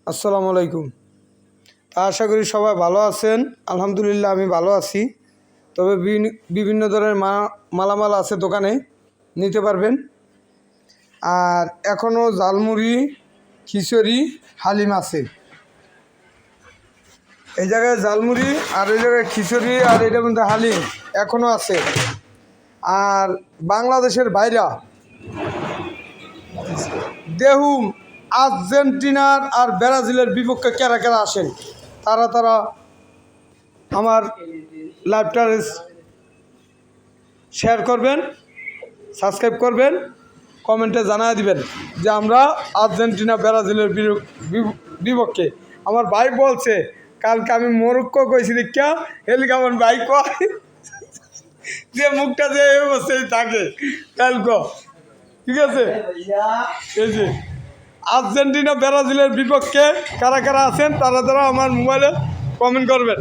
আসসালামু আলাইকুম। আশা করি সবাই ভালো আছেন। আলহামদুলিল্লাহ আমি ভালো আছি। তবে বিভিন্ন ধরনের মালামাল আছে দোকানে, নিতে পারবেন। আর এখনও ঝালমুড়ি, খিচুড়ি, হালিম আছে। এই জায়গায় ঝালমুড়ি আর এই জায়গায় খিচুড়ি আর এটার মধ্যে হালিম এখনও আছে। আর বাংলাদেশের বাইরা দেহুম আর্জেন্টিনার আর ব্রাজিলের বিপক্ষে কারা কারা আসেন, তারা আমার লাইভটা শেয়ার করবেন, সাবস্ক্রাইব করবেন, কমেন্টে জানায় দিবেন যে আমরা আর্জেন্টিনা ব্রাজিলের বিপক্ষে। আমার ভাই বলছে কালকে আমি মরক্কো কইছি দেখা হেলিকে আমার ভাই কয় যে মুখটা যে অবস্থায় থাকে কালকে, ঠিক আছে। এই যে আর্জেন্টিনা ব্রাজিলের বিপক্ষে কারা কারা আছেন তারা আমার মোবাইলে কমেন্ট করবেন।